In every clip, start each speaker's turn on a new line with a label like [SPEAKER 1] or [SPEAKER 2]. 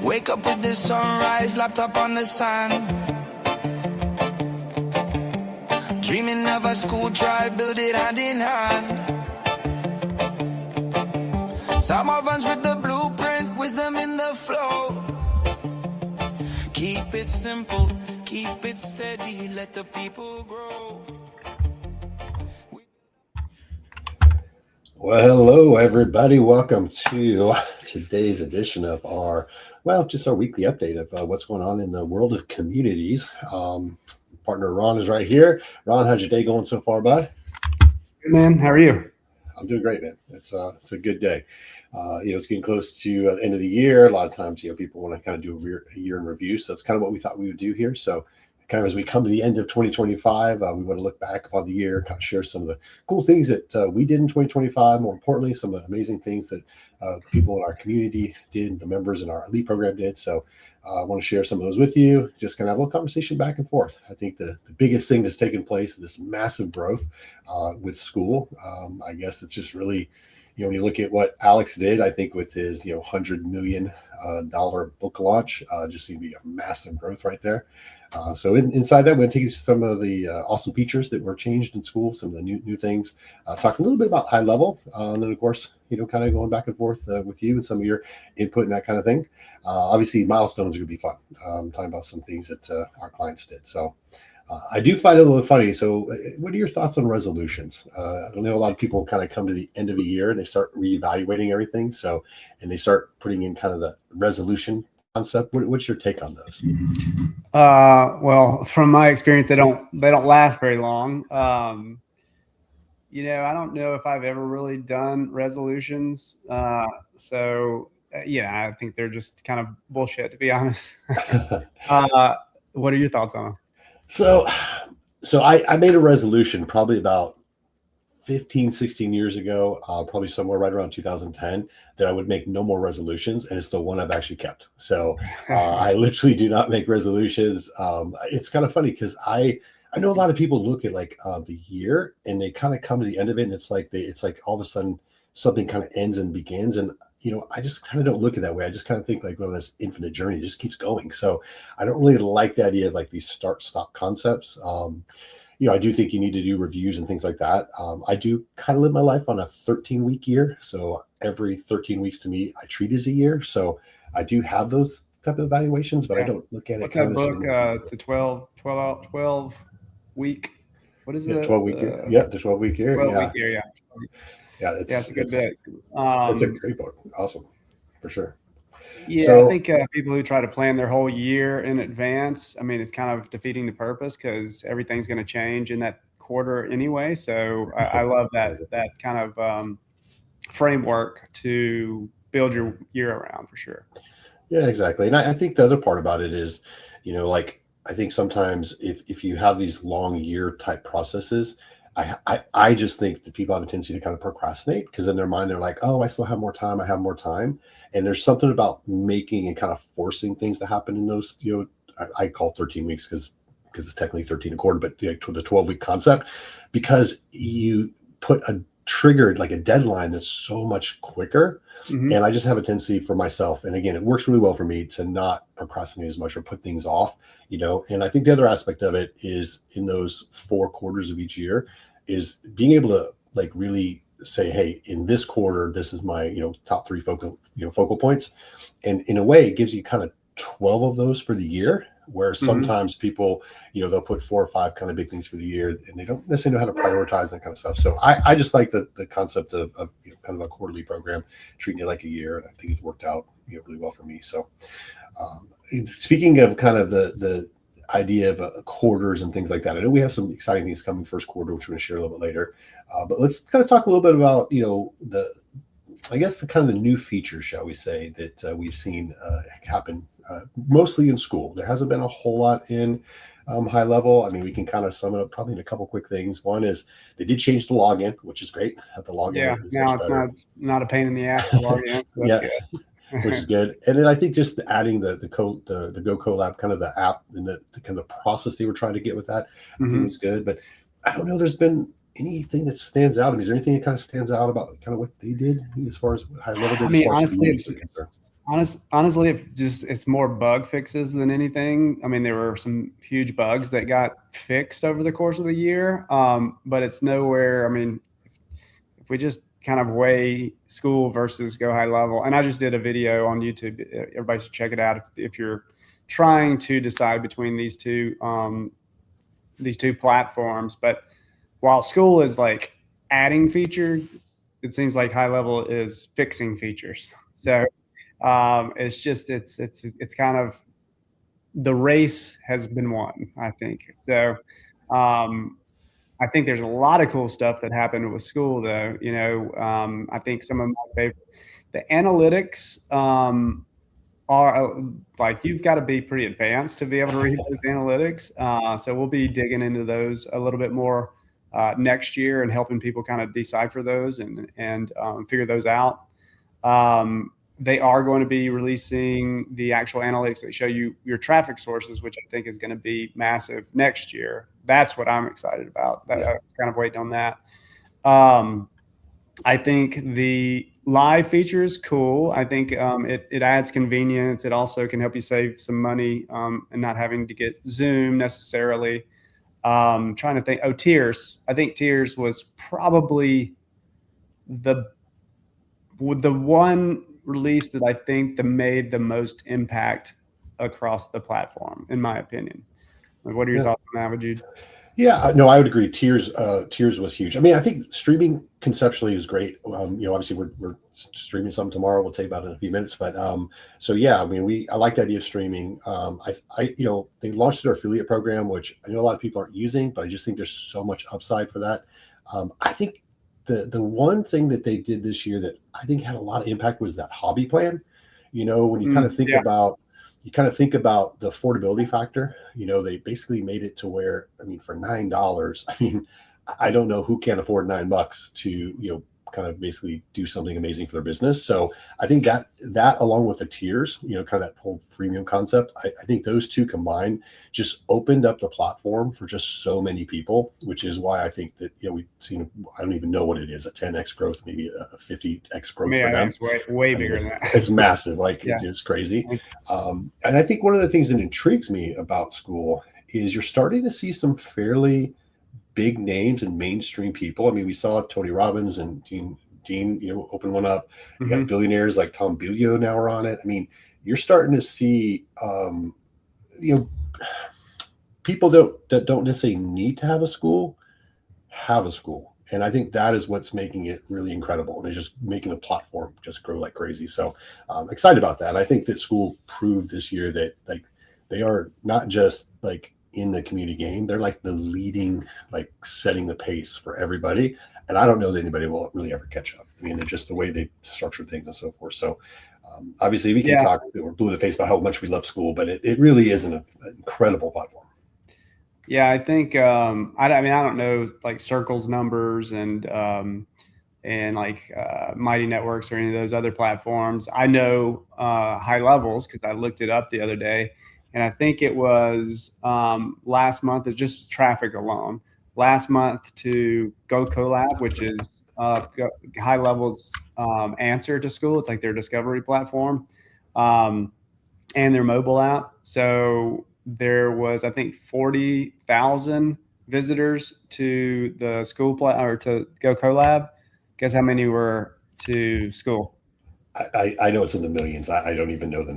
[SPEAKER 1] Wake up with the sunrise, laptop on the sand. Dreaming of a school drive, build it hand in hand. Some of us with the blueprint, wisdom in the flow. Keep it simple, keep it steady, let the people grow.
[SPEAKER 2] Well, hello, everybody. Welcome to today's edition of our weekly update of what's going on in the world of communities. Partner Ron is right here. Ron, how's your day going so far, bud?
[SPEAKER 3] Good, man. How are you?
[SPEAKER 2] I'm doing great, man. It's a good day. It's getting close to the end of the year. A lot of times, people want to kind of do a year in review. So that's kind of what we thought we would do here. So kind of as we come to the end of 2025, we want to look back upon the year, kind of share some of the cool things that we did in 2025. More importantly, some of the amazing things that people in our community did, the members in our elite program did. So I want to share some of those with you, just kind of have a little conversation back and forth. I think the biggest thing that's taken place is this massive growth with Skool. I guess it's just really, when you look at what Alex did, I think with his, $100 million book launch, just seemed to be a massive growth right there. So inside that, we're going to take you to some of the awesome features that were changed in Skool, some of the new things, talk a little bit about high level, and then, of course, kind of going back and forth with you and some of your input and that kind of thing. Obviously, milestones are going to be fun. Talking about some things that our clients did. So I do find it a little funny. So what are your thoughts on resolutions? I know a lot of people kind of come to the end of a year and they start reevaluating everything. And they start putting in kind of the resolution concept. What's your take on those?
[SPEAKER 3] Well, from my experience, they don't last very long. I don't know if I've ever really done resolutions. I think they're just kind of bullshit, to be honest. What are your thoughts on them?
[SPEAKER 2] So I made a resolution probably about 15, 16 years ago, probably somewhere right around 2010, that I would make no more resolutions. And it's the one I've actually kept. So I literally do not make resolutions. It's kind of funny because I know a lot of people look at like the year and they kind of come to the end of it. And it's like all of a sudden something kind of ends and begins. And, I just kind of don't look at it that way. I just kind of think like, well, this infinite journey just keeps going. So I don't really like the idea of like these start-stop concepts. I do think you need to do reviews and things like that. I do kind of live my life on a 13-week year. So every 13 weeks to me, I treat as a year. So I do have those type of evaluations, but I don't look at
[SPEAKER 3] What's
[SPEAKER 2] it.
[SPEAKER 3] That book, the 12 week. What is it?
[SPEAKER 2] 12 week year. Yeah, the 12-week year.
[SPEAKER 3] 12-week year, yeah.
[SPEAKER 2] Yeah,
[SPEAKER 3] it's a good book.
[SPEAKER 2] It's a great book. Awesome, for sure.
[SPEAKER 3] Yeah, so, I think people who try to plan their whole year in advance, it's kind of defeating the purpose because everything's going to change in that quarter anyway. So I love that kind of framework to build your year around, for sure.
[SPEAKER 2] Yeah, exactly. And I think the other part about it is, I think sometimes if you have these long year type processes, I just think that people have a tendency to kind of procrastinate because in their mind, they're like, oh, I still have more time. I have more time. And there's something about making and kind of forcing things to happen in those, I call 13 weeks because it's technically 13 a quarter, but the 12-week concept, because you put a triggered like a deadline that's so much quicker. Mm-hmm. And I just have a tendency for myself. And again, it works really well for me to not procrastinate as much or put things off, and I think the other aspect of it is in those 4 quarters of each year is being able to like really say, hey, in this quarter, this is my, top 3 focal points. And in a way, it gives you kind of 12 of those for the year, where sometimes people, they'll put 4 or 5 kind of big things for the year and they don't necessarily know how to prioritize that kind of stuff. So I just like the concept of kind of a quarterly program, treating it like a year. And I think it's worked out, really well for me. So speaking of kind of the idea of quarters and things like that, I know we have some exciting things coming first quarter, which we're going to share a little bit later. But let's kind of talk a little bit about, the kind of the new features, shall we say, that we've seen happen mostly in Skool. There hasn't been a whole lot in high level. We can kind of sum it up probably in a couple quick ththings. One is they did change the login, which is great. The login is
[SPEAKER 3] now it's not a pain in the ass to log in. So that's good.
[SPEAKER 2] Which is good. And then I think just adding the Go Collab, kind of the app and the kind of the process they were trying to get with that, I think was good. But I don't know, there's been anything that stands out. Is there anything that kind of stands out about kind of what they did as far as high level?
[SPEAKER 3] Honestly, Honestly, it's more bug fixes than anything. I mean, there were some huge bugs that got fixed over the course of the year, but it's nowhere. I mean, if we just kind of weigh Skool versus Go High Level, and I just did a video on YouTube. Everybody should check it out if you're trying to decide between these two platforms. But while Skool is like adding features, it seems like High Level is fixing features. So it's kind of the race has been won, I think. So I think there's a lot of cool stuff that happened with Skool, though. I think some of my favorite, the analytics are like, you've got to be pretty advanced to be able to read those analytics. So we'll be digging into those a little bit more next year and helping people kind of decipher those and figure those out. They are going to be releasing the actual analytics that show you your traffic sources, which I think is going to be massive next year. That's what I'm excited about. I'm kind of waiting on that. I think the live feature is cool. I think it adds convenience. It also can help you save some money and not having to get Zoom necessarily. Trying to think. Oh, tiers. I think tiers was probably the one release that I think made the most impact across the platform, in my opinion. What are your thoughts on that? Would you?
[SPEAKER 2] Yeah, no, I would agree. Tiers was huge. I mean, I think streaming conceptually is great. Obviously we're streaming some tomorrow. We'll tell you about it in a few minutes. But so yeah, I mean, I like the idea of streaming. They launched their affiliate program, which I know a lot of people aren't using, but I just think there's so much upside for that. I think the one thing that they did this year that I think had a lot of impact was that hobby plan. When you kind of think about the affordability factor. They basically made it to where, I mean, for $9, I mean, I don't know who can't afford $9 to, kind of basically do something amazing for their business. So I think that along with the tiers, kind of that whole freemium concept, I think those two combined just opened up the platform for just so many people, which is why I think that, we've seen, I don't even know what it is, a 10x growth, maybe a 50x growth for them.
[SPEAKER 3] It's way bigger than that.
[SPEAKER 2] It's massive. It's crazy. And I think one of the things that intrigues me about Skool is you're starting to see some fairly big names and mainstream people. I mean, we saw Tony Robbins and Dean, open one up. You got billionaires like Tom Bilyeu now are on it. I mean, you're starting to see, people that don't necessarily need to have a Skool. And I think that is what's making it really incredible. And it's just making the platform just grow like crazy. So I'm excited about that. And I think that Skool proved this year that they are not just in the community game, they're the leading, setting the pace for everybody. And I don't know that anybody will really ever catch up. I mean, they're just the way they structure things and so forth. So obviously we can talk, we're blue in the face about how much we love Skool, but it really is an incredible platform.
[SPEAKER 3] Yeah, I think I don't know Circle's numbers and Mighty Networks or any of those other platforms. I know High Levels because I looked it up the other day. And I think it was last month, it's just traffic alone, last month to Go Collab, which is High Level's answer to Skool. It's like their discovery platform and their mobile app. So there was, I think, 40,000 visitors to the Skool or to Go Collab. Guess how many were to Skool?
[SPEAKER 2] I know it's in the millions. I don't even know the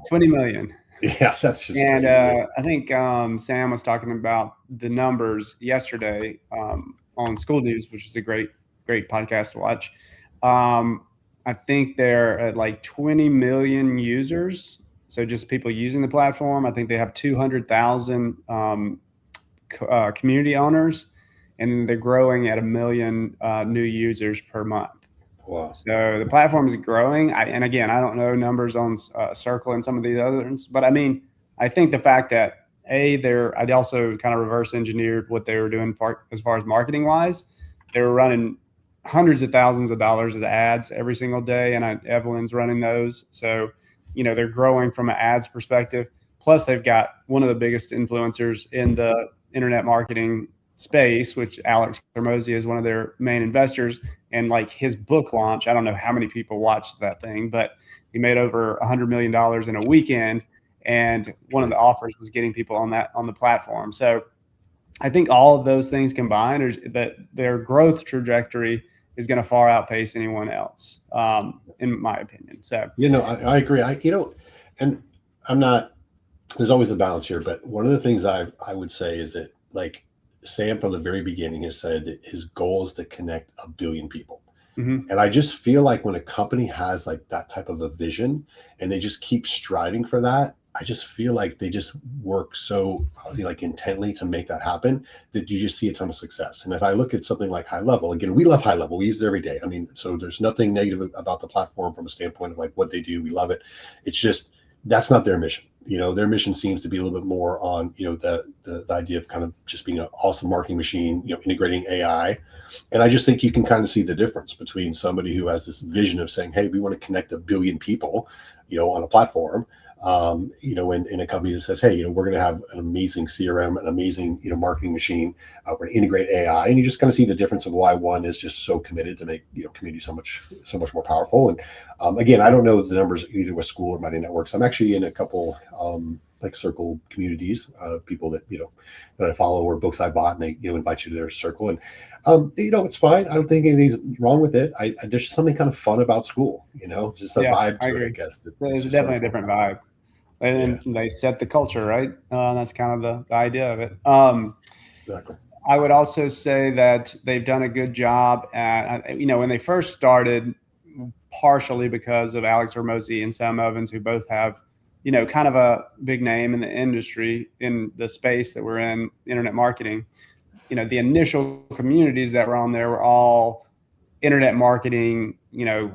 [SPEAKER 3] 20 million.
[SPEAKER 2] Yeah, that's just.
[SPEAKER 3] And I think Sam was talking about the numbers yesterday on Skool News, which is a great podcast to watch. I think they're at 20 million users. So just people using the platform. I think they have 200,000 community owners, and they're growing at 1 million new users per month.
[SPEAKER 2] Wow.
[SPEAKER 3] So the platform is growing. And again, I don't know numbers on Circle and some of these others, but I mean, I think the fact that I'd also kind of reverse engineered what they were doing as far as marketing wise. They were running hundreds of thousands of dollars of ads every single day. And Evelyn's running those. So, they're growing from an ads perspective. Plus they've got one of the biggest influencers in the internet marketing space, which Alex Hormozi is one of their main investors. And like his book launch, I don't know how many people watched that thing, but he made over $100 million in a weekend. And one of the offers was getting people on the platform. So I think all of those things combined are that their growth trajectory is going to far outpace anyone else, in my opinion. So,
[SPEAKER 2] I agree. And I'm not, there's always a balance here, but one of the things I would say is that, like, Sam from the very beginning has said that his goal is to connect 1 billion people.
[SPEAKER 3] mm-hmm.
[SPEAKER 2] And I just feel like when a company has like that type of a vision and they just keep striving for that, I just feel like they just work so like intently to make that happen that you just see a ton of success. And if I look at something like High Level, again, we love High Level. We use it every day. I mean, so there's nothing negative about the platform from a standpoint of like what they do. We love it. It's just, that's not their mission. Their mission seems to be a little bit more on, the idea of kind of just being an awesome marketing machine, integrating AI. And I just think you can kind of see the difference between somebody who has this vision of saying, hey, we want to connect 1 billion people, on a platform, in a company that says, hey, we're going to have an amazing CRM, an amazing, marketing machine. We're going to integrate AI, and you just kind of see the difference of why one is just so committed to make, community so much more powerful. And again, I don't know the numbers either with Skool or Mighty Networks. I'm actually in a couple, like circle communities, people that, that I follow or books I bought, and they, invite you to their circle. And, it's fine. I don't think anything's wrong with it. There's just something kind of fun about Skool, just a vibe to it, I guess.
[SPEAKER 3] It's definitely a different vibe. And then they set the culture, right? That's kind of the idea of it.
[SPEAKER 2] Exactly.
[SPEAKER 3] I would also say that they've done a good job at, when they first started, partially because of Alex Hormozi and Sam Ovens, who both have, kind of a big name in the industry, in the space that we're in, internet marketing. The initial communities that were on there were all internet marketing,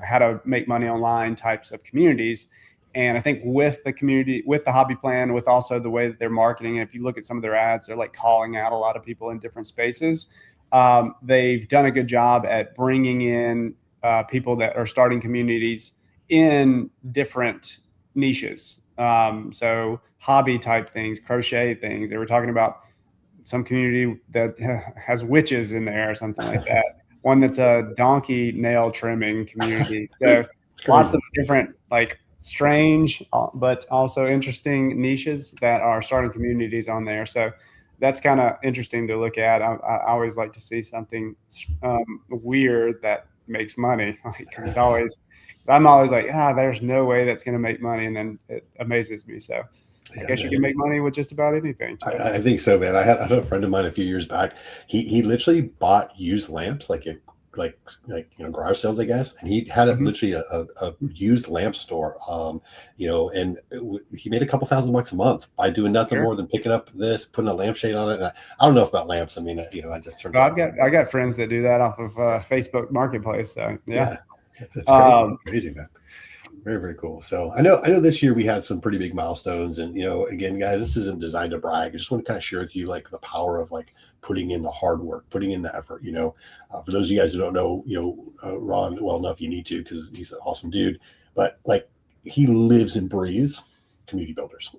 [SPEAKER 3] how to make money online types of communities. And I think with the community, with the hobby plan, with also the way that they're marketing, and if you look at some of their ads, they're like calling out a lot of people in different spaces. They've done a good job at bringing in people that are starting communities in different niches. So hobby type things, crochet things. They were talking about some community that has witches in there or something like that. One that's a donkey nail trimming community. So lots of different, like, strange but also interesting niches that are starting communities on there. So that's kind of interesting to look at. I always like to see something weird that makes money. I'm always like, there's no way that's going to make money, and then it amazes me. So I guess you can make money with just about anything.
[SPEAKER 2] I think so, man. I had a friend of mine a few years back. He literally bought used lamps, like garage sales, I guess, and he had literally a used lamp store, and he made a couple $1,000 a month by doing nothing more than picking up this, putting a lampshade on it. And I don't know about lamps. I mean, I just turned.
[SPEAKER 3] I got friends that do that off of Facebook Marketplace. So yeah.
[SPEAKER 2] It's crazy. It's crazy, man. Very, very cool. So I know this year we had some pretty big milestones, and again, guys, this isn't designed to brag. I just want to kind of share with you like the power of like putting in the hard work, putting in the effort. For those of you guys who don't know, Ron well enough, you need to, because he's an awesome dude. But like, he lives and breathes community builders.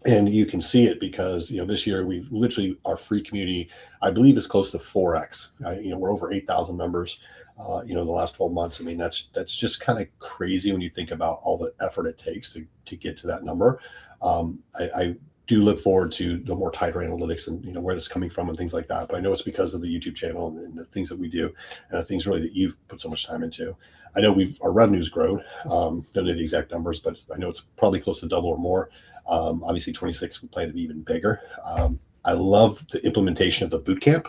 [SPEAKER 2] And you can see it because this year we've literally, our free community, I believe, is close to 4x. We're over 8,000 members. The last 12 months. I mean, that's just kind of crazy when you think about all the effort it takes to get to that number. I do look forward to the more tighter analytics and where this is coming from and things like that. But I know it's because of the YouTube channel and the things that we do, and the things really that you've put so much time into. I know our revenue's grown. Don't know the exact numbers, but I know it's probably close to double or more. Obviously, 26 we plan to be even bigger. I love the implementation of the boot camp.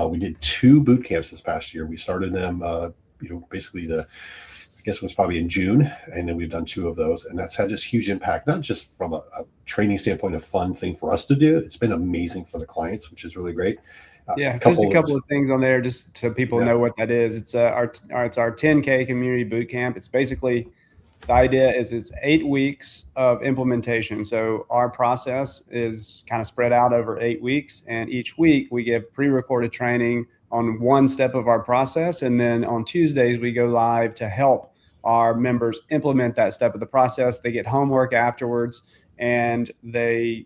[SPEAKER 2] We did 2 boot camps this past year. We started them, basically I guess it was probably in June, and then we've done 2 of those, and that's had just huge impact, not just from a training standpoint, a fun thing for us to do. It's been amazing for the clients, which is really great.
[SPEAKER 3] Just a couple of things on there, just so people know what that is. It's our 10K community boot camp. It's basically, the idea is it's 8 weeks of implementation. So our process is kind of spread out over 8 weeks. And each week we give pre-recorded training on one step of our process. And then on Tuesdays, we go live to help our members implement that step of the process. They get homework afterwards, and they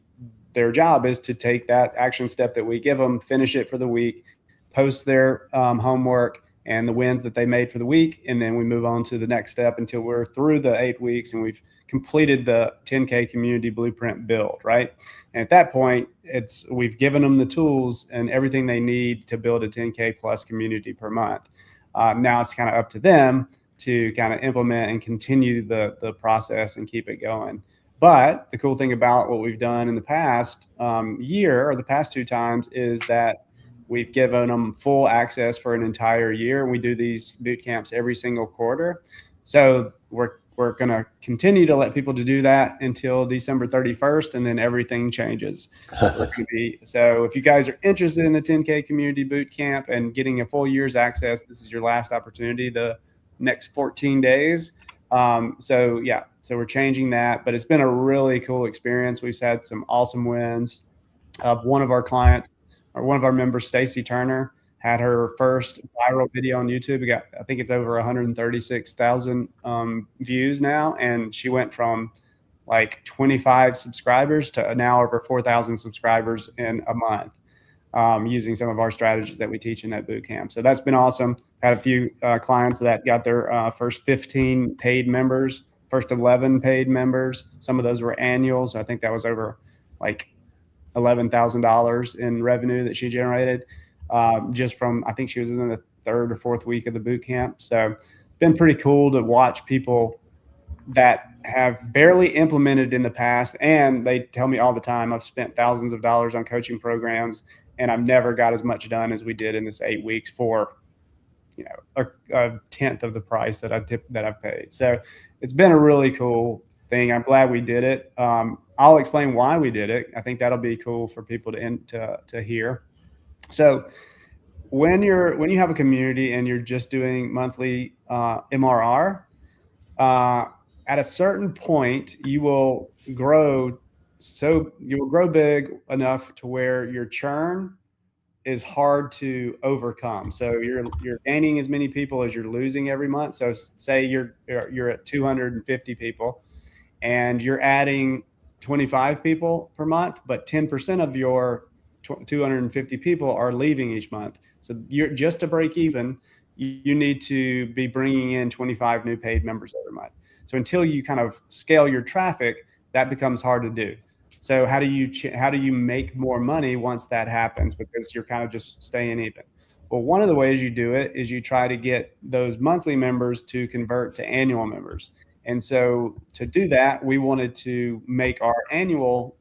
[SPEAKER 3] their job is to take that action step that we give them, finish it for the week, post their homework and the wins that they made for the week. And then we move on to the next step until we're through the 8 weeks and we've completed the 10K community blueprint build, right? And at that point, we've given them the tools and everything they need to build a 10K plus community per month. Now it's kind of up to them to kind of implement and continue the process and keep it going. But the cool thing about what we've done in the past year, or the past 2 times, is that we've given them full access for an entire year. And we do these boot camps every single quarter. So we're going to continue to let people to do that until December 31st, and then everything changes. So if you guys are interested in the 10K community boot camp and getting a full year's access, this is your last opportunity, the next 14 days. So we're changing that, but it's been a really cool experience. We've had some awesome wins. One of our clients, or one of our members, Stacy Turner, had her first viral video on YouTube. I think it's over 136,000 views now. And she went from like 25 subscribers to now over 4,000 subscribers in a month, using some of our strategies that we teach in that boot camp. So that's been awesome. Had a few clients that got their first 15 paid members, first 11 paid members. Some of those were annual. So I think that was over like $11,000 in revenue that she generated. Just from, I think she was in the 3rd or 4th week of the boot camp. So it's been pretty cool to watch people that have barely implemented in the past. And they tell me all the time, I've spent thousands of dollars on coaching programs and I've never got as much done as we did in this 8 weeks for, a tenth of the price that I've paid. So it's been a really cool thing. I'm glad we did it. I'll explain why we did it. I think that'll be cool for people to hear. So when you have a community and you're just doing monthly MRR, at a certain point you will grow big enough to where your churn is hard to overcome. So you're gaining as many people as you're losing every month. So say you're at 250 people and you're adding 25 people per month, but 10% of your 250 people are leaving each month. So you're just to break even, you need to be bringing in 25 new paid members every month. So until you kind of scale your traffic, that becomes hard to do. So how do you make more money once that happens? Because you're kind of just staying even. Well, one of the ways you do it is you try to get those monthly members to convert to annual members. And so to do that, we wanted to make our annual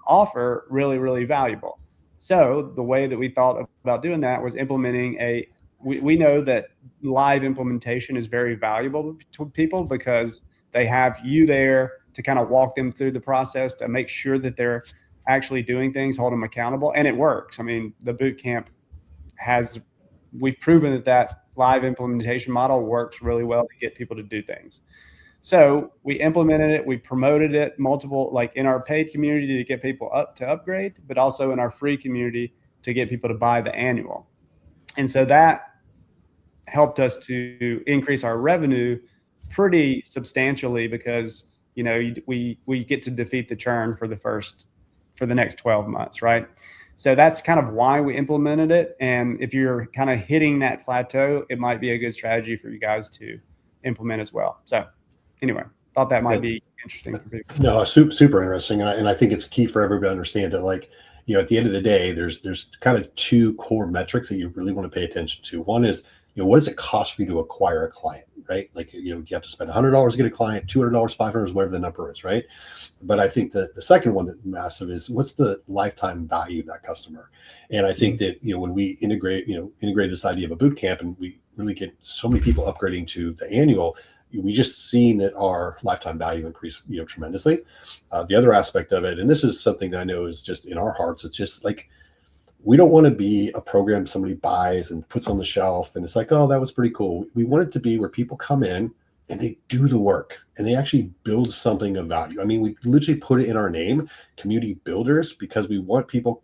[SPEAKER 3] offer really, really valuable. So the way that we thought about doing that was implementing we know that live implementation is very valuable to people because they have you there to kind of walk them through the process to make sure that they're actually doing things, hold them accountable. And it works. I mean, the boot camp we've proven that live implementation model works really well to get people to do things. So we implemented it, we promoted it multiple, like in our paid community to get people to upgrade, but also in our free community to get people to buy the annual. And so that helped us to increase our revenue pretty substantially because, we get to defeat the churn for the next 12 months, right? So that's kind of why we implemented it. And if you're kind of hitting that plateau, it might be a good strategy for you guys to implement as well. So anyway, thought that might be interesting for people.
[SPEAKER 2] No, super interesting. And I think it's key for everybody to understand that, like, at the end of the day, there's kind of 2 core metrics that you really want to pay attention to. One is, what does it cost for you to acquire a client, right? Like, you have to spend $100 to get a client, $200, $500, whatever the number is, right? But I think the second one that's massive is what's the lifetime value of that customer? And I think that, when we integrate this idea of a boot camp and we really get so many people upgrading to the annual, we just seen that our lifetime value increase, tremendously. The other aspect of it, and this is something that I know is just in our hearts, it's just like, we don't want to be a program somebody buys and puts on the shelf and it's like, oh, that was pretty cool. We want it to be where people come in and they do the work and they actually build something of value. I mean, we literally put it in our name, community builders, because we want people,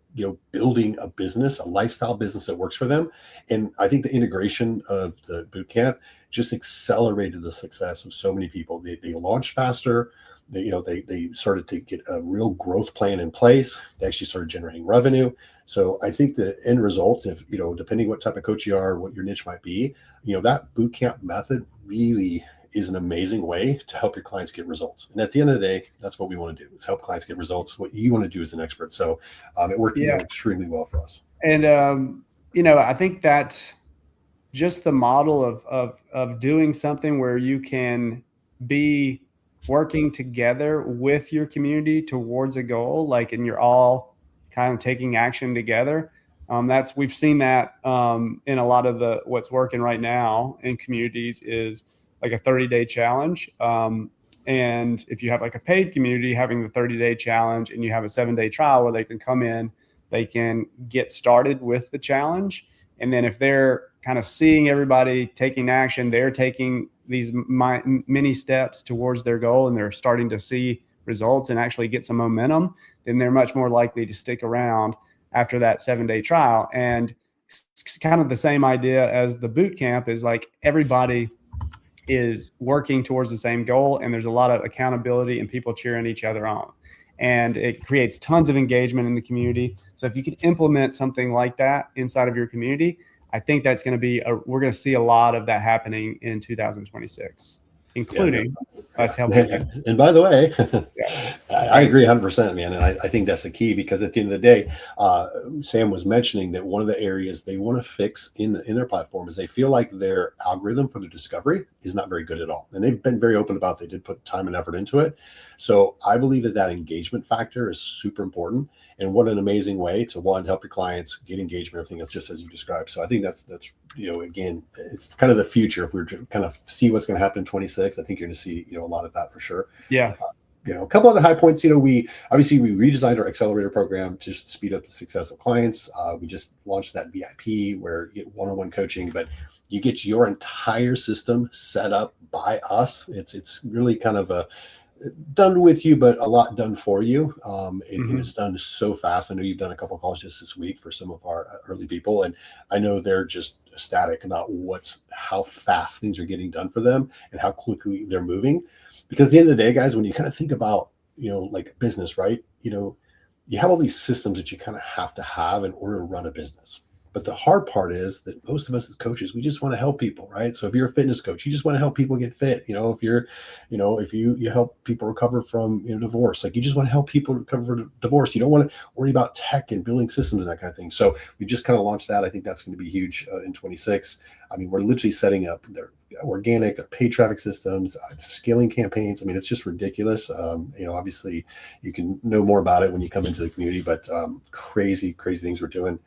[SPEAKER 2] building a business, a lifestyle business that works for them. And I think the integration of the bootcamp just accelerated the success of so many people. They launched faster. they started to get a real growth plan in place. They actually started generating revenue. So I think the end result, if depending what type of coach you are, what your niche might be, that boot camp method really is an amazing way to help your clients get results. And at the end of the day, that's what we want to do, is help clients get results. What you want to do as an expert. So it worked extremely well for us.
[SPEAKER 3] And I think that just the model of doing something where you can be working together with your community towards a goal, like, and you're all kind of taking action together. We've seen that in a lot of what's working right now in communities is like a 30-day challenge. And if you have like a paid community, having the 30-day challenge, and you have a 7-day trial where they can come in, they can get started with the challenge. And then if they're kind of seeing everybody taking action, they're taking these many steps towards their goal, and they're starting to see results and actually get some momentum, then they're much more likely to stick around after that 7-day trial. And it's kind of the same idea as the boot camp, is like everybody is working towards the same goal, and there's a lot of accountability and people cheering each other on. And it creates tons of engagement in the community. So if you can implement something like that inside of your community, I think that's going to be, we're going to see a lot of that happening in 2026, including us helping.
[SPEAKER 2] And by the way, I agree 100%, man. And I think that's the key, because at the end of the day, Sam was mentioning that one of the areas they want to fix in their platform is they feel like their algorithm for the discovery is not very good at all. And they've been very open about they did put time and effort into it. So I believe that engagement factor is super important. And what an amazing way to, one, help your clients get engagement, everything else, just as you described. So I think that's again, it's kind of the future. If we're to kind of see what's going to happen in 26, I think you're going to see, a lot of that for sure.
[SPEAKER 3] Yeah.
[SPEAKER 2] A couple other high points, we redesigned our accelerator program to just speed up the success of clients. We just launched that VIP where you get one-on-one coaching, but you get your entire system set up by us. It's really kind of a done with you, but a lot done for you. It is done so fast. I know you've done a couple of calls just this week for some of our early people, and I know they're just ecstatic about how fast things are getting done for them and how quickly they're moving. Because at the end of the day, guys, when you kind of think about, like business, right? You have all these systems that you kind of have to have in order to run a business. But the hard part is that most of us as coaches, we just want to help people, right? So if you're a fitness coach, you just want to help people get fit. If you're, if you help people recover from divorce, like you just want to help people recover from divorce. You don't want to worry about tech and building systems and that kind of thing. So we just kind of launched that. I think that's going to be huge in 26. I mean, we're literally setting up their organic, their paid traffic systems, scaling campaigns. I mean, it's just ridiculous. Obviously you can know more about it when you come into the community, but crazy things we're doing.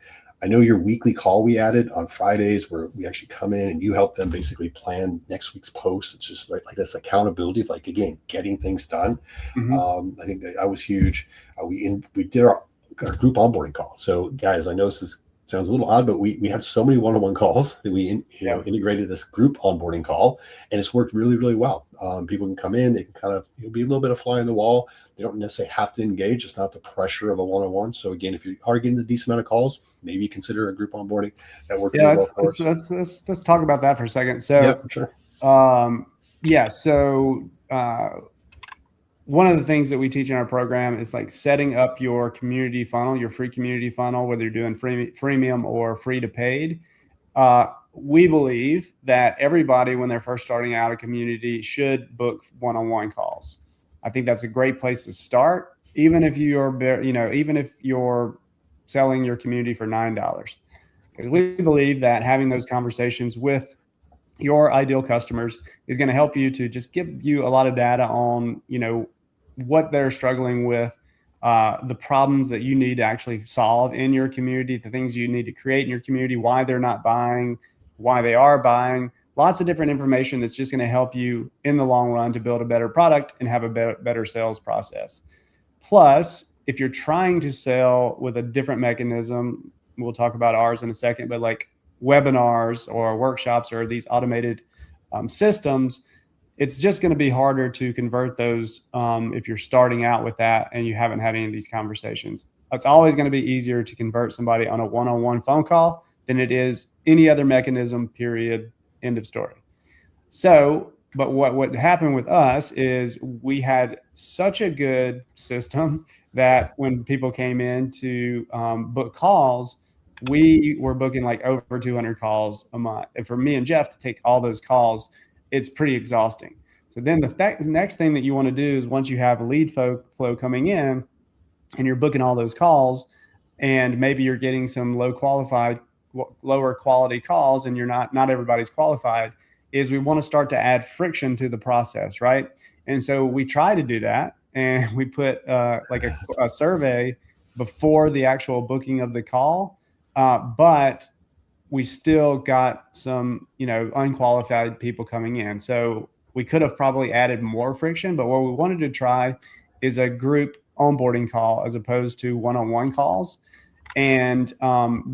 [SPEAKER 2] I know your weekly call we added on Fridays, where we actually come in and you help them basically plan next week's post. It's just like this accountability of, like, again, getting things done. I think that was huge. We did our group onboarding call. So guys, I know this sounds a little odd, but we had so many one-on-one calls that we integrated this group onboarding call, and it's worked really, really well. People can come in, they can kind of be a little bit of fly on the wall. They don't necessarily have to engage. It's not the pressure of a one-on-one. So again, if you are getting a decent amount of calls, maybe consider a group onboarding that works really well for us.
[SPEAKER 3] Let's talk about that for a second. So
[SPEAKER 2] yeah, for sure.
[SPEAKER 3] One of the things that we teach in our program is like setting up your community funnel, your free community funnel, whether you're doing freemium or free to paid. We believe that everybody, when they're first starting out a community, should book one-on-one calls. I think that's a great place to start, even if you're selling your community for $9, because we believe that having those conversations with your ideal customers is going to help you to just give you a lot of data on, what they're struggling with, the problems that you need to actually solve in your community, the things you need to create in your community, why they're not buying, why they are buying. Lots of different information that's just going to help you in the long run to build a better product and have a better sales process. Plus, if you're trying to sell with a different mechanism, we'll talk about ours in a second, but like webinars or workshops or these automated systems, it's just going to be harder to convert those if you're starting out with that and you haven't had any of these conversations. It's always going to be easier to convert somebody on a one-on-one phone call than it is any other mechanism, period, end of story. So but what happened with us is we had such a good system that when people came in to book calls, we were booking like over 200 calls a month. And for me and Jeff to take all those calls, it's pretty exhausting. So then the next thing that you want to do is, once you have a lead flow coming in and you're booking all those calls, and maybe you're getting some lower quality calls, and not everybody's qualified, is we want to start to add friction to the process, right? And so we try to do that, and we put like a survey before the actual booking of the call, but we still got some, unqualified people coming in. So we could have probably added more friction, but what we wanted to try is a group onboarding call as opposed to one-on-one calls. And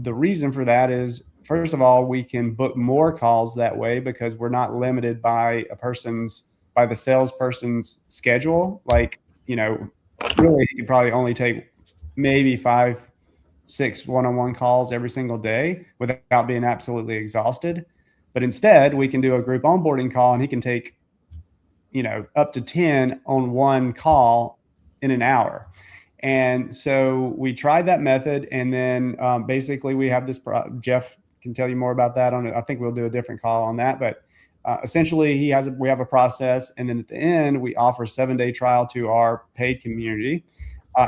[SPEAKER 3] the reason for that is, first of all, we can book more calls that way because we're not limited by the salesperson's schedule. Like, really, he could probably only take maybe 5-6 one-on-one calls every single day without being absolutely exhausted. But instead, we can do a group onboarding call, and he can take, up to 10 on one call in an hour. And so we tried that method, and then basically we have this. Jeff can tell you more about that on it. I think we'll do a different call on that, but essentially we have a process, and then at the end we offer a 7-day trial to our paid community,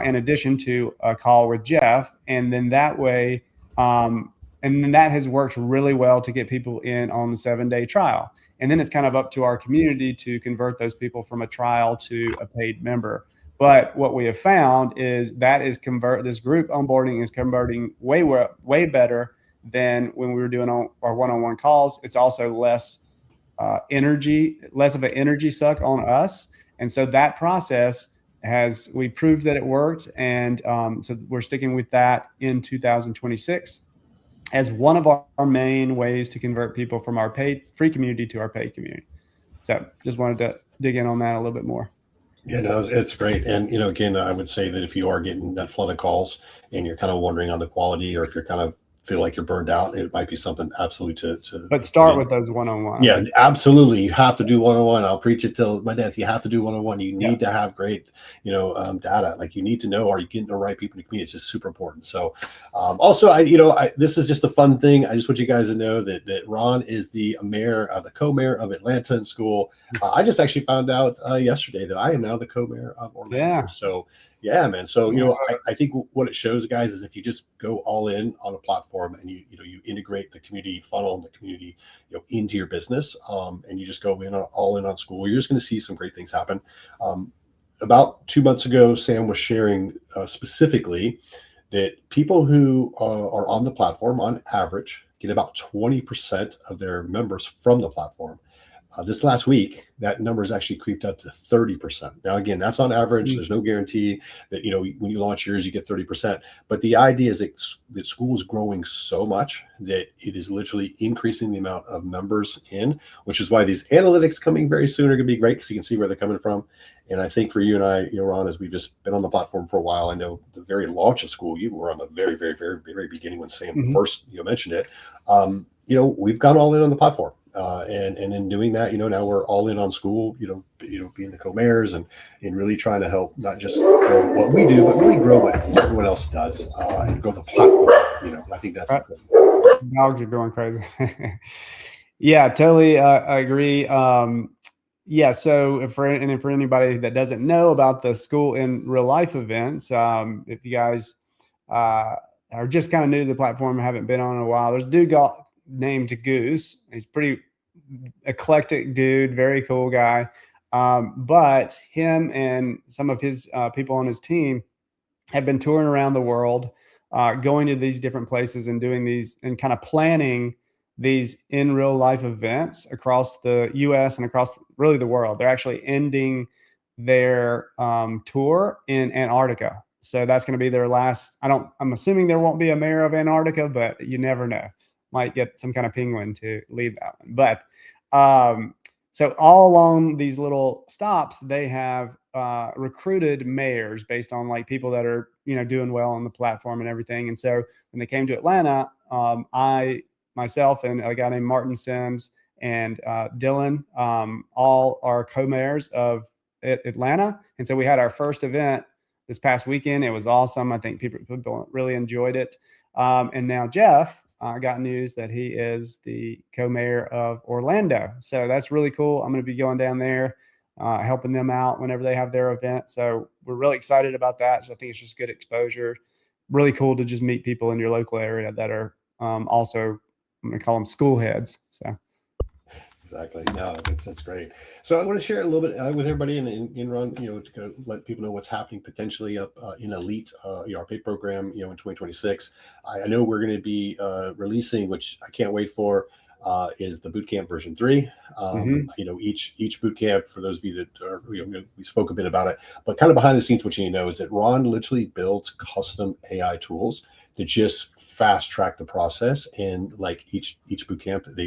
[SPEAKER 3] in addition to a call with Jeff, and then that way, and then that has worked really well to get people in on the 7-day trial, and then it's kind of up to our community to convert those people from a trial to a paid member. But what we have found is this group onboarding is converting way better than when we were doing our one-on-one calls. It's also less of an energy suck on us. And so that process we proved that it worked. And so we're sticking with that in 2026 as one of our main ways to convert people from our free community to our paid community. So just wanted to dig in on that a little bit more.
[SPEAKER 2] Yeah, no, it's great. And, again, I would say that if you are getting that flood of calls and you're kind of wondering on the quality, or if you're kind of feel like you're burned out, it might be something absolutely to
[SPEAKER 3] but start with those one-on-one.
[SPEAKER 2] Yeah, absolutely. You have to do one-on-one. I'll preach it till my death. You have to do one-on-one. You need to have great, data. Like, you need to know, are you getting the right people in the community? It's just super important. So also, this is just a fun thing. I just want you guys to know that Ron is the co-mayor of Atlanta and Skool. I just actually found out yesterday that I am now the co-mayor of Orlando.
[SPEAKER 3] Yeah.
[SPEAKER 2] So yeah, man. So, I think what it shows, guys, is if you just go all in on a platform and you integrate the community funnel and the community, into your business, and you just go all in on Skool, you're just going to see some great things happen. About 2 months ago, Sam was sharing specifically that people who are on the platform on average get about 20% of their members from the platform. This last week, that number has actually creeped up to 30%. Now, again, that's on average. There's no guarantee that, when you launch yours, you get 30%. But the idea is that Skool is growing so much that it is literally increasing the amount of members in, which is why these analytics coming very soon are going to be great, because you can see where they're coming from. And I think for you and I, Ron, as we've just been on the platform for a while, I know the very launch of Skool, you were on the very, very, very, very beginning when Sam first mentioned it. We've gone all in on the platform. And in doing that, now we're all in on Skool, being the co-mayors and really trying to help not just grow what we do, but really grow what everyone else does, and grow the platform. I think that's important.
[SPEAKER 3] Dogs are going crazy. Yeah, totally. I agree. So for anybody that doesn't know about the Skool in Real Life events, if you guys are just kind of new to the platform, haven't been on in a while, there's a dude named Goose. He's pretty eclectic dude, very cool guy. But him and some of his people on his team have been touring around the world, going to these different places and doing these and kind of planning these in real life events across the US and across really the world. They're actually ending their tour in Antarctica. So that's going to be their last. I'm assuming there won't be a mayor of Antarctica, but you never know. Might get some kind of penguin to lead that one. But so all along these little stops, they have recruited mayors based on like people that are, doing well on the platform and everything. And so when they came to Atlanta, myself and a guy named Martin Sims and Dylan, all are co-mayors of Atlanta. And so we had our first event this past weekend. It was awesome. I think people really enjoyed it. And now Jeff got news that he is the co-mayor of Orlando. So that's really cool. I'm going to be going down there, helping them out whenever they have their event. So we're really excited about that. So I think it's just good exposure. Really cool to just meet people in your local area that are also, I'm going to call them school heads. So.
[SPEAKER 2] Exactly. No, that's great. So I want to share a little bit with everybody in Ron, to let people know what's happening potentially up in Elite ERP program, in 2026. I know we're going to be releasing, which I can't wait for, is the bootcamp version 3. Each bootcamp, for those of you that are, we spoke a bit about it, but kind of behind the scenes, what you need to know is that Ron literally builds custom AI tools to just fast track the process. And like each bootcamp,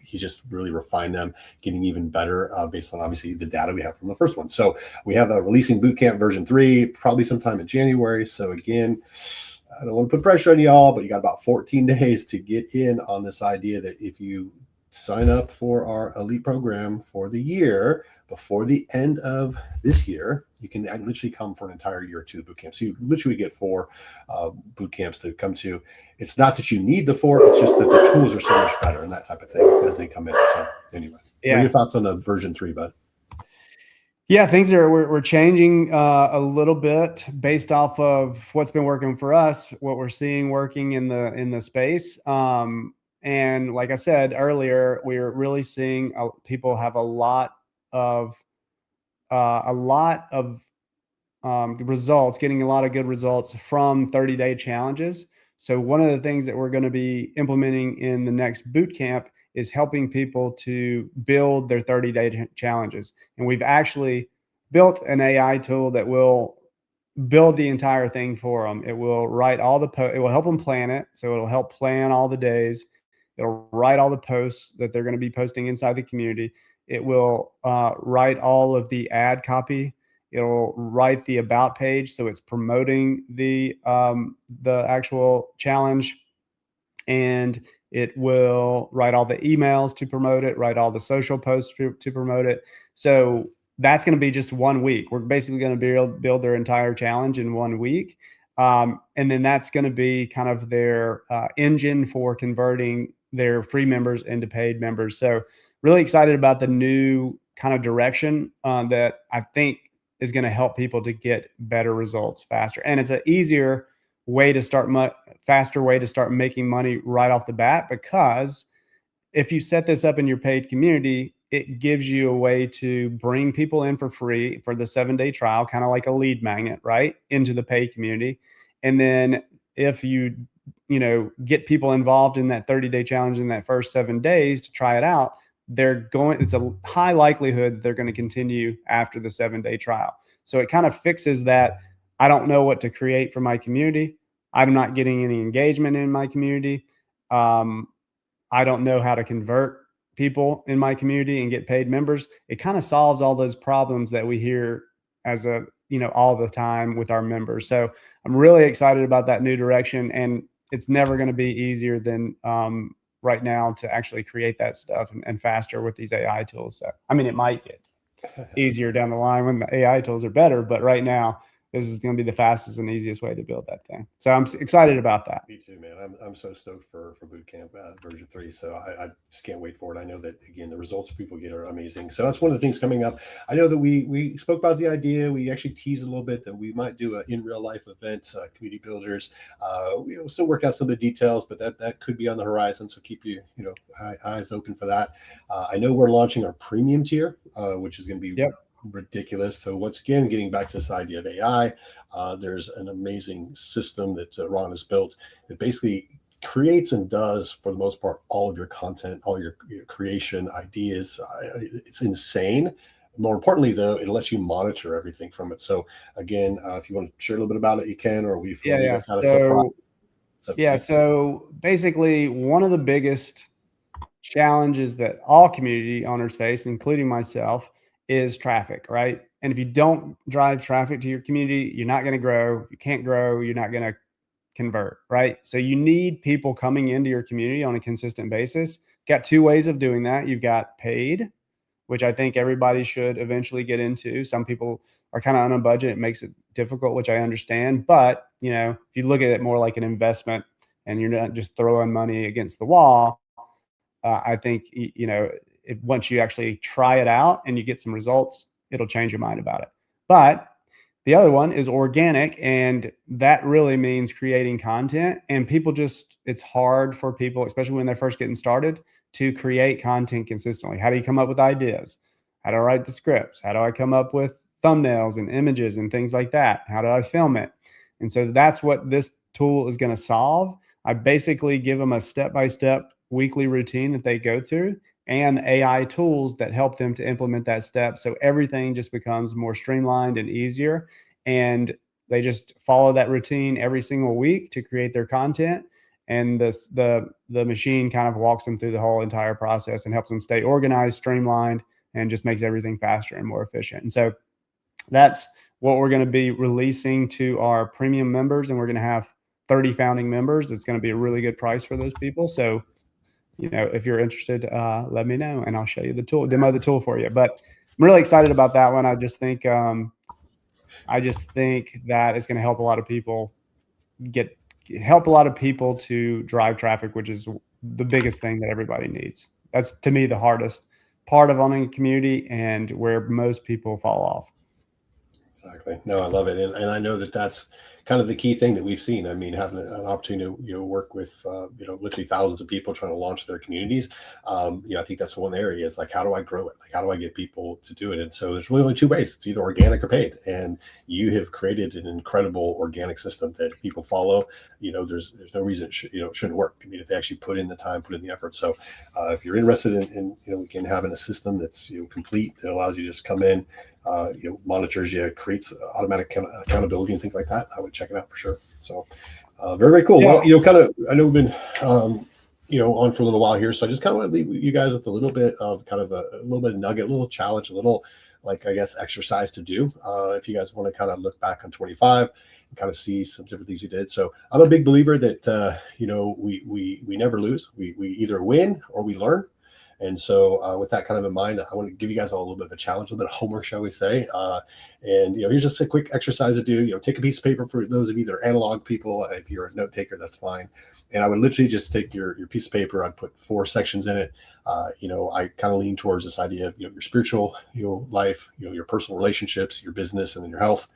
[SPEAKER 2] he just really refined them, getting even better based on obviously the data we have from the first one. So we have a releasing bootcamp version 3, probably sometime in January. So again, I don't want to put pressure on y'all, but you got about 14 days to get in on this idea that if you sign up for our Elite program for the year, before the end of this year, you can literally come for an entire year to the boot camp. So you literally get 4 boot camps to come to. It's not that you need the 4, it's just that the tools are so much better and that type of thing as they come in. So anyway, what are your thoughts on the version 3, bud?
[SPEAKER 3] Yeah, things we're changing a little bit based off of what's been working for us, what we're seeing working in the space. And like I said earlier, we're really seeing people have a lot of results, getting a lot of good results from 30-day challenges. So one of the things that we're going to be implementing in the next boot camp is helping people to build their 30-day challenges. And we've actually built an AI tool that will build the entire thing for them. It will write all the it will help them plan it. So it'll help plan all the days. It'll write all the posts that they're going to be posting inside the community. It will write all of the ad copy. It'll write the about page, so it's promoting the actual challenge, and it will write all the emails to promote it, write all the social posts to promote it. So that's going to be just 1 week. We're basically going to build their entire challenge in 1 week, and then that's going to be kind of their engine for converting their free members into paid members. So really excited about the new kind of direction that I think is going to help people to get better results faster. And it's an easier way to start, faster way to start making money right off the bat, because if you set this up in your paid community, it gives you a way to bring people in for free for the 7-day trial, kind of like a lead magnet, right, into the paid community. And then if you get people involved in that 30-day challenge in that first 7 days to try it out, it's a high likelihood that they're going to continue after the 7-day trial. So it kind of fixes that. I don't know what to create for my community. I'm not getting any engagement in my community. I don't know how to convert people in my community and get paid members. It kind of solves all those problems that we hear all the time with our members. So I'm really excited about that new direction, and it's never going to be easier than right now to actually create that stuff and faster with these AI tools. So, I mean, it might get easier down the line when the AI tools are better, but right now this is going to be the fastest and easiest way to build that thing. So I'm excited about that.
[SPEAKER 2] Me too, man. I'm so stoked for Bootcamp version 3. So I just can't wait for it. I know that, again, the results people get are amazing. So that's one of the things coming up. I know that we spoke about the idea. We actually teased a little bit that we might do an in real life event, community builders. We still work out some of the details, but that could be on the horizon. So keep eyes open for that. I know we're launching our premium tier, which is going to be ridiculous. So once again, getting back to this idea of AI, there's an amazing system that Ron has built that basically creates and does, for the most part, all of your content, all your creation ideas. It's insane. More importantly, though, it lets you monitor everything from it. So again, if you want to share a little bit about it, you can, or we
[SPEAKER 3] So basically, one of the biggest challenges that all community owners face, including myself, is traffic, right? And if you don't drive traffic to your community, you're not going to grow. If you can't grow, you're not going to convert, right? So you need people coming into your community on a consistent basis got two ways of doing that. You've got paid, which I think everybody should eventually get into. Some people are kind of on a budget. It makes it difficult, which I understand. But, if you look at it more like an investment and you're not just throwing money against the wall, I think, once you actually try it out and you get some results, it'll change your mind about it. But the other one is organic, and that really means creating content. And it's hard for people, especially when they're first getting started, to create content consistently. How do you come up with ideas? How do I write the scripts? How do I come up with thumbnails and images and things like that? How do I film it? And so that's what this tool is going to solve. I basically give them a step-by-step weekly routine that they go through, and AI tools that help them to implement that step. So everything just becomes more streamlined and easier. And they just follow that routine every single week to create their content. And the machine kind of walks them through the whole entire process and helps them stay organized, streamlined, and just makes everything faster and more efficient. And so that's what we're going to be releasing to our premium members. And we're going to have 30 founding members. It's going to be a really good price for those people. So, if you're interested, let me know and I'll show you the tool, demo the tool for you. But I'm really excited about that one. I just think that it's going to help a lot of people to drive traffic, which is the biggest thing that everybody needs. That's, to me, the hardest part of owning a community and where most people fall off.
[SPEAKER 2] Exactly. No, I love it. And I know that that's kind of the key thing that we've seen. I mean, having an opportunity to, work with, literally thousands of people trying to launch their communities. I think that's one area is like, how do I grow it? Like, how do I get people to do it? And so there's really only two ways. It's either organic or paid. And you have created an incredible organic system that people follow. There's no reason it shouldn't work. I mean, if they actually put in the time, put in the effort. So if you're interested in again, having a system that's, complete, that allows you to just come in, monitors you, creates automatic accountability and things like that, I would check it out for sure. So very, very cool.
[SPEAKER 3] Yeah.
[SPEAKER 2] Well, I know we've been, on for a little while here. So I just kind of want to leave you guys with a little bit of kind of a little bit of nugget, a little challenge, a little, exercise to do. If you guys want to kind of look back on 25 and kind of see some different things you did. So I'm a big believer that, we never lose. We either win or we learn. And so with that kind of in mind, I want to give you guys all a little bit of a challenge, a little bit of homework, shall we say. Here's just a quick exercise to do. Take a piece of paper for those of you that are analog people. If you're a note taker, that's fine. And I would literally just take your piece of paper. I'd put 4 sections in it. I kind of lean towards this idea of, your spiritual, life, your personal relationships, your business, and then your health.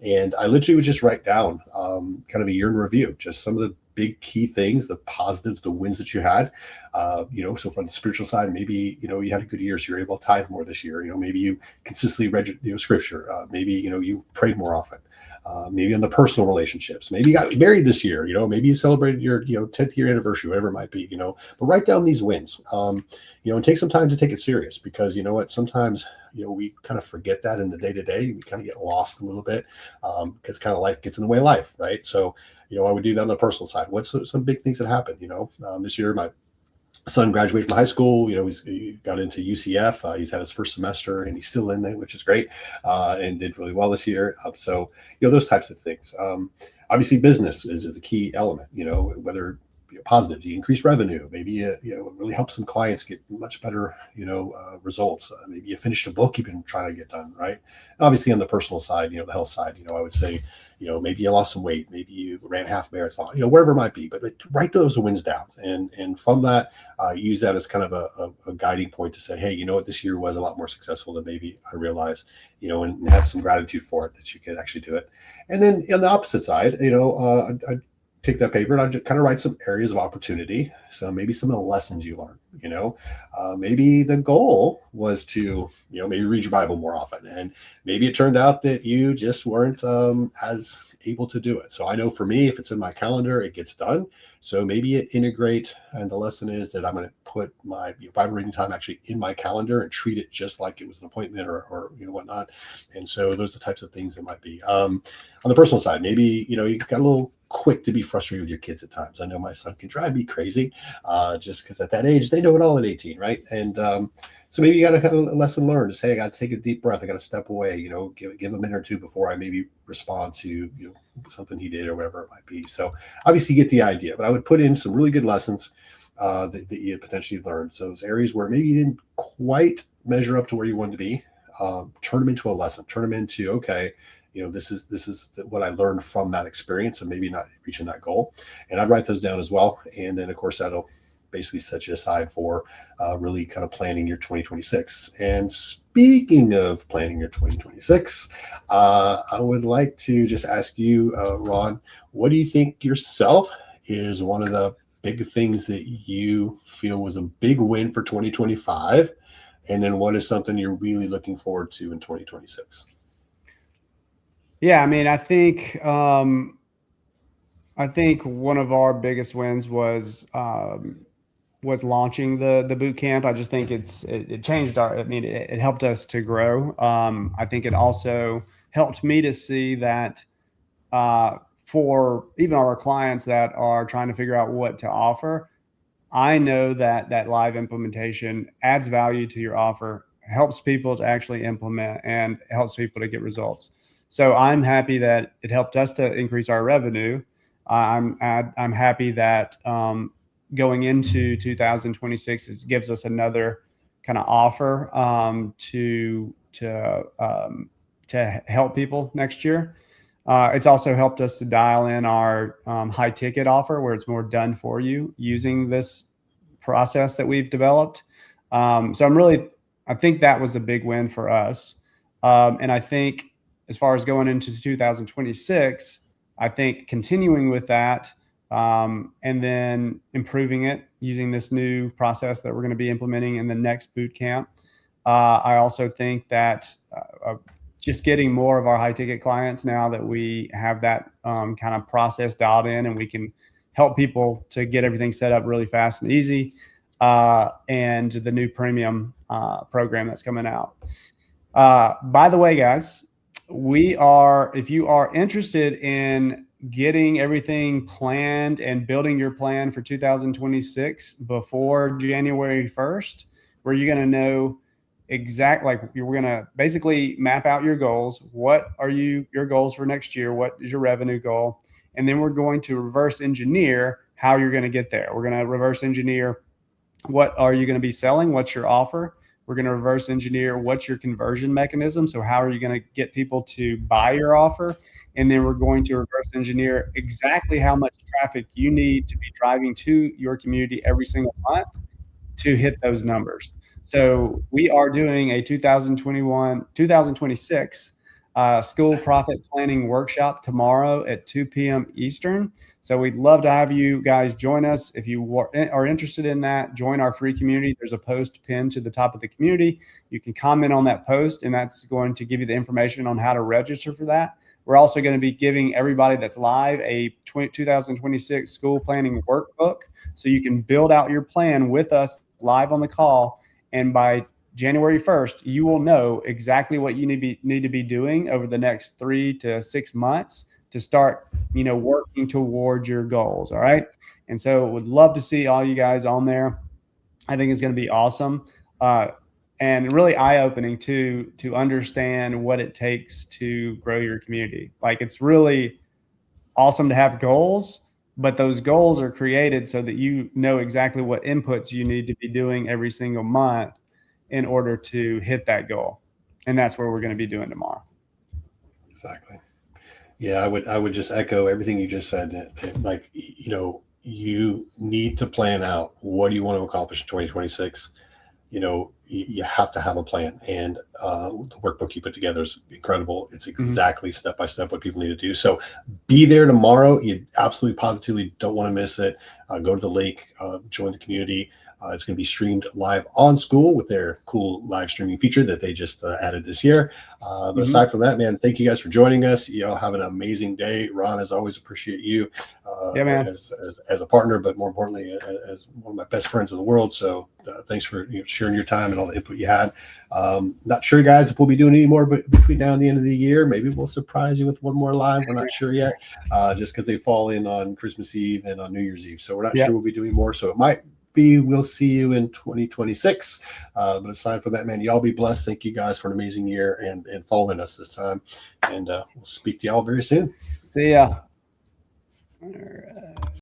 [SPEAKER 2] And I literally would just write down kind of a year in review, just some of the big key things, the positives, the wins that you had. So from the spiritual side, maybe, you had a good year, so you're able to tithe more this year. Maybe you consistently read, scripture. Maybe, you prayed more often. Maybe on the personal relationships, maybe you got married this year, maybe you celebrated your, 10th year anniversary, whatever it might be, but write down these wins, and take some time to take it serious, because you know what, sometimes, we kind of forget that in the day-to-day. We kind of get lost a little bit, because kind of life gets in the way of life. Right. So, I would do that on the personal side. What's some big things that happened? This year, my son graduated from high school. He got into UCF. He's had his first semester and he's still in there, which is great, and did really well this year. So, those types of things. Obviously, business is a key element, whether positives, you increase revenue, maybe, really help some clients get much better, results. Maybe you finished a book you've been trying to get done, right? Obviously, on the personal side, the health side, I would say, maybe you lost some weight, maybe you ran half marathon, wherever it might be, but write those wins down. And from that, use that as kind of a guiding point to say, hey, this year was a lot more successful than maybe I realized, and have some gratitude for it, that you could actually do it. And then on the opposite side, I'd take that paper and I'd just kind of write some areas of opportunity. So maybe some of the lessons you learned, maybe the goal was to, maybe read your Bible more often. And maybe it turned out that you just weren't as able to do it. So I know for me, if it's in my calendar, it gets done. So maybe you integrate, and the lesson is that I'm going to put my Bible reading time actually in my calendar and treat it just like it was an appointment or whatnot. And so those are the types of things that might be. On the personal side, maybe, you got a little quick to be frustrated with your kids at times. I know my son can drive me crazy just because at that age, they know it all at 18, right? And so maybe you got to have a lesson learned to say, I got to take a deep breath. I got to step away, give a minute or two before I maybe respond to, something he did or whatever it might be. So obviously you get the idea, but I would put in some really good lessons. that you potentially learned. So those areas where maybe you didn't quite measure up to where you wanted to be, turn them into a lesson. Turn them into, okay, this is what I learned from that experience, and maybe not reaching that goal. And I'd write those down as well. And then of course that'll basically set you aside for really kind of planning your 2026. And speaking of planning your 2026, I would like to just ask you, Ron, what do you think yourself is one of the big things that you feel was a big win for 2025? And then what is something you're really looking forward to in 2026?
[SPEAKER 3] Yeah, I mean, I think one of our biggest wins was launching the boot camp. I just think it changed it helped us to grow. I think it also helped me to see that for even our clients that are trying to figure out what to offer, I know that live implementation adds value to your offer, helps people to actually implement, and helps people to get results. So I'm happy that it helped us to increase our revenue. I'm happy that going into 2026, it gives us another kind of offer to help people next year. It's also helped us to dial in our high ticket offer, where it's more done for you using this process that we've developed. So I think that was a big win for us. And I think as far as going into 2026, I think continuing with that and then improving it using this new process that we're going to be implementing in the next boot camp. I also think that just getting more of our high ticket clients, now that we have that kind of process dialed in, and we can help people to get everything set up really fast and easy, and the new premium program that's coming out. By the way, guys, if you are interested in getting everything planned and building your plan for 2026 before January 1st, where you're going to know we're going to basically map out your goals. What are your goals for next year? What is your revenue goal? And then we're going to reverse engineer how you're going to get there. We're going to reverse engineer what are you going to be selling? What's your offer? We're going to reverse engineer what's your conversion mechanism. So how are you going to get people to buy your offer? And then we're going to reverse engineer exactly how much traffic you need to be driving to your community every single month to hit those numbers. So we are doing a 2026 Skool profit planning workshop tomorrow at 2 p.m. Eastern. So we'd love to have you guys join us. If you are interested in that, join our free community. There's a post pinned to the top of the community. You can comment on that post, and that's going to give you the information on how to register for that. We're also going to be giving everybody that's live a 2026 Skool planning workbook, so you can build out your plan with us live on the call. And by January 1st, you will know exactly what you need to be doing over the next 3 to 6 months to start, working towards your goals. All right. And so would love to see all you guys on there. I think it's going to be awesome. And really eye-opening to understand what it takes to grow your community. Like, it's really awesome to have goals, but those goals are created so that you know exactly what inputs you need to be doing every single month in order to hit that goal. And that's where we're going to be doing tomorrow.
[SPEAKER 2] Exactly. Yeah, I would just echo everything you just said. Like, you need to plan out, what do you want to accomplish in 2026? You have to have a plan, and the workbook you put together is incredible. It's exactly step by step what people need to do. So be there tomorrow. You absolutely positively don't want to miss it. Go to the link, join the community. It's going to be streamed live on Skool with their cool live streaming feature that they just added this year. But aside from that, man, thank you guys for joining us. Y'all have an amazing day. Ron, as always, appreciate you as a partner, but more importantly, as one of my best friends in the world. So thanks for sharing your time and all the input you had. Not sure, guys, if we'll be doing any more between now and the end of the year. Maybe we'll surprise you with one more live. We're not sure yet, just because they fall in on Christmas Eve and on New Year's Eve. So we're not sure we'll be doing more. So it might be we'll see you in 2026. But aside from that, man, y'all be blessed. Thank you guys for an amazing year and following us this time. And we'll speak to y'all very soon.
[SPEAKER 3] See ya. All right.